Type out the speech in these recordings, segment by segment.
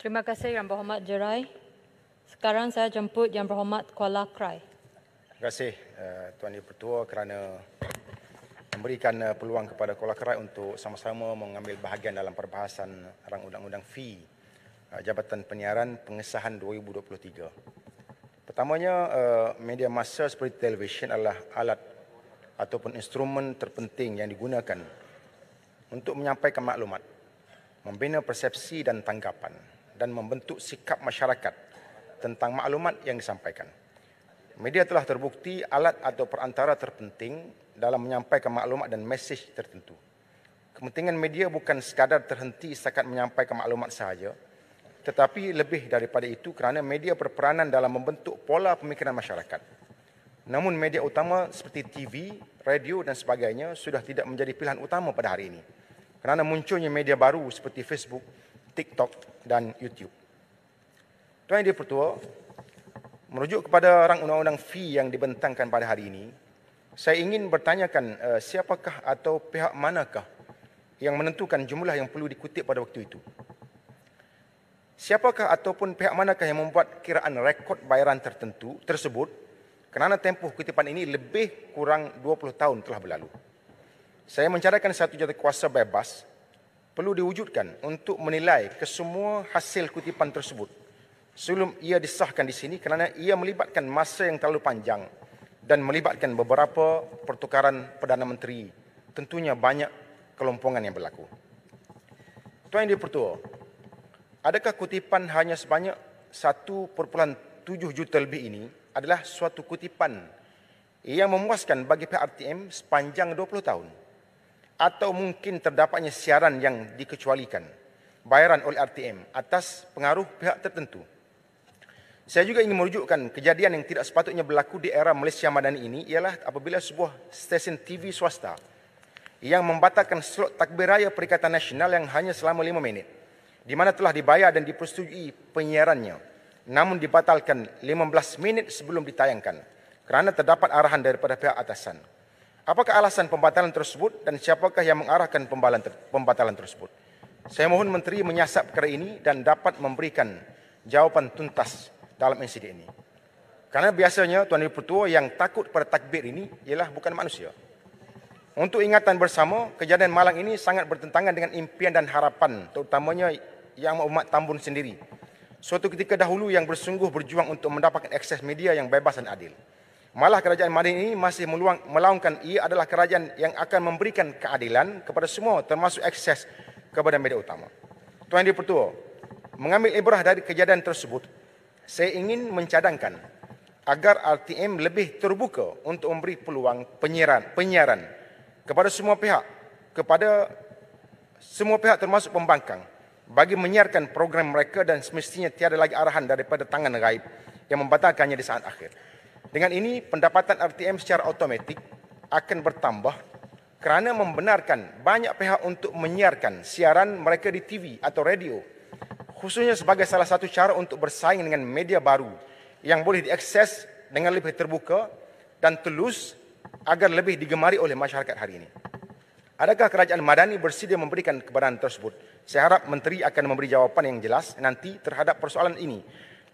Terima kasih Yang Berhormat Jerai. Sekarang saya jemput Yang Berhormat Kuala Krai. Terima kasih Tuan Yang Pertua kerana memberikan peluang kepada Kuala Krai untuk sama-sama mengambil bahagian dalam perbahasan rang undang-undang fee Jabatan Penyiaran pengesahan 2023. Pertamanya, media massa seperti televisyen adalah alat ataupun instrumen terpenting yang digunakan untuk menyampaikan maklumat, membina persepsi dan tanggapan dan membentuk sikap masyarakat tentang maklumat yang disampaikan. Media telah terbukti alat atau perantara terpenting dalam menyampaikan maklumat dan mesej tertentu. Kepentingan media bukan sekadar terhenti setakat menyampaikan maklumat sahaja, tetapi lebih daripada itu kerana media berperanan dalam membentuk pola pemikiran masyarakat. Namun media utama seperti TV, radio dan sebagainya sudah tidak menjadi pilihan utama pada hari ini kerana munculnya media baru seperti Facebook, TikTok dan YouTube. Tuan Yang Dipertua, merujuk kepada rang undang-undang fee yang dibentangkan pada hari ini, saya ingin bertanyakan siapakah atau pihak manakah yang menentukan jumlah yang perlu dikutip pada waktu itu? Siapakah ataupun pihak manakah yang membuat kiraan rekod bayaran tertentu tersebut kerana tempoh kutipan ini lebih kurang 20 tahun telah berlalu? Saya mencadangkan satu jawatankuasa bebas perlu diwujudkan untuk menilai kesemua hasil kutipan tersebut sebelum ia disahkan di sini kerana ia melibatkan masa yang terlalu panjang dan melibatkan beberapa pertukaran Perdana Menteri. Tentunya banyak kelompongan yang berlaku. Tuan Yang Dipertua, adakah kutipan hanya sebanyak 1.7 juta lebih ini adalah suatu kutipan yang memuaskan bagi pihak RTM sepanjang 20 tahun? Atau mungkin terdapatnya siaran yang dikecualikan bayaran oleh RTM atas pengaruh pihak tertentu? Saya juga ingin merujukkan kejadian yang tidak sepatutnya berlaku di era Malaysia Madani ini ialah apabila sebuah stesen TV swasta yang membatalkan slot takbir raya Perikatan Nasional yang hanya selama 5 minit, di mana telah dibayar dan dipersetujui penyiarannya, namun dibatalkan 15 minit sebelum ditayangkan kerana terdapat arahan daripada pihak atasan. Apakah alasan pembatalan tersebut dan siapakah yang mengarahkan pembatalan tersebut? Saya mohon Menteri menyiasat perkara ini dan dapat memberikan jawapan tuntas dalam insiden ini. Kerana biasanya Tuan Yang Pertua yang takut pada takbir ini ialah bukan manusia. Untuk ingatan bersama, kejadian malang ini sangat bertentangan dengan impian dan harapan terutamanya Yang Umat Tambun sendiri. Suatu ketika dahulu yang bersungguh berjuang untuk mendapatkan akses media yang bebas dan adil. Malah kerajaan Madani ini masih melaungkan ia adalah kerajaan yang akan memberikan keadilan kepada semua termasuk akses kepada media utama. Tuan Yang Dipertua, mengambil ibrah dari kejadian tersebut, saya ingin mencadangkan agar RTM lebih terbuka untuk memberi peluang penyiaran kepada semua pihak termasuk pembangkang bagi menyiarkan program mereka dan semestinya tiada lagi arahan daripada tangan gaib yang membatalkannya di saat akhir. Dengan ini, pendapatan RTM secara automatik akan bertambah kerana membenarkan banyak pihak untuk menyiarkan siaran mereka di TV atau radio, khususnya sebagai salah satu cara untuk bersaing dengan media baru yang boleh diakses dengan lebih terbuka dan telus agar lebih digemari oleh masyarakat hari ini. Adakah kerajaan Madani bersedia memberikan kebenaran tersebut? Saya harap Menteri akan memberi jawapan yang jelas nanti terhadap persoalan ini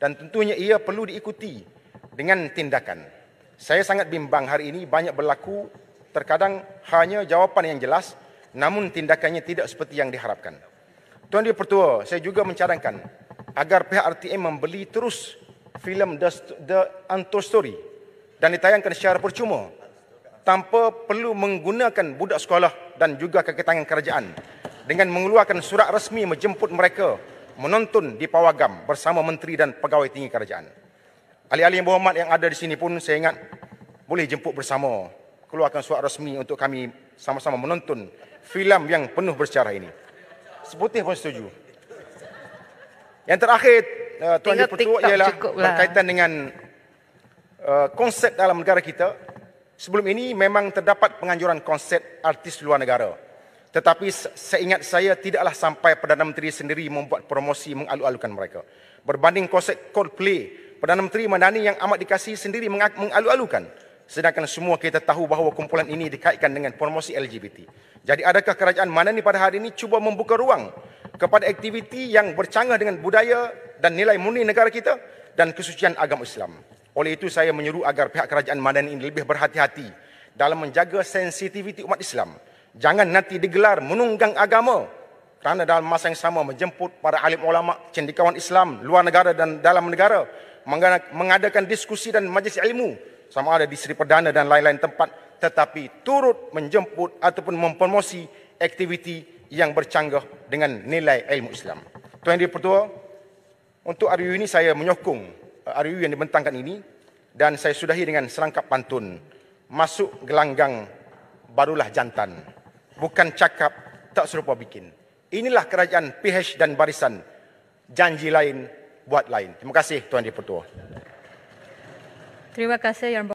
dan tentunya ia perlu diikuti dengan tindakan. Saya sangat bimbang hari ini banyak berlaku terkadang hanya jawapan yang jelas namun tindakannya tidak seperti yang diharapkan. Tuan Yang Pertua, saya juga mencadangkan agar pihak RTM membeli terus filem The Untold Story dan ditayangkan secara percuma tanpa perlu menggunakan budak sekolah dan juga keketangan kerajaan dengan mengeluarkan surat resmi menjemput mereka menonton di Pawagam bersama menteri dan pegawai tinggi kerajaan. Ahli-ahli yang berhormat yang ada di sini pun saya ingat boleh jemput bersama, keluarkan surat resmi untuk kami sama-sama menonton filem yang penuh bersejarah ini. Seputih pun setuju. Yang terakhir, Tuan Yang Pertua ialah berkaitan dengan konsep dalam negara kita. Sebelum ini memang terdapat penganjuran konsep artis luar negara. Tetapi seingat saya tidaklah sampai Perdana Menteri sendiri membuat promosi mengalu-alukan mereka. Berbanding konsep Coldplay, Perdana Menteri Madani yang amat dikasihi sendiri mengalu-alukan. Sedangkan semua kita tahu bahawa kumpulan ini dikaitkan dengan promosi LGBT. Jadi adakah kerajaan Madani pada hari ini cuba membuka ruang kepada aktiviti yang bercanggah dengan budaya dan nilai murni negara kita dan kesucian agama Islam. Oleh itu saya menyeru agar pihak kerajaan Madani ini lebih berhati-hati dalam menjaga sensitiviti umat Islam. Jangan nanti digelar menunggang agama kerana dalam masa yang sama menjemput para alim ulama, cendekiawan Islam luar negara dan dalam negara, mengadakan diskusi dan majlis ilmu sama ada di Seri Perdana dan lain-lain tempat, tetapi turut menjemput ataupun mempromosi aktiviti yang bercanggah dengan nilai ilmu Islam. Tuan Yang Dipertua, untuk RUU ini saya menyokong RUU yang dibentangkan ini dan saya sudahi dengan serangkap pantun. Masuk gelanggang barulah jantan, bukan cakap tak serupa bikin. Inilah kerajaan PH dan barisan, janji lain buat lain. Terima kasih Tuan Yang Dipertua. Terima kasih Yang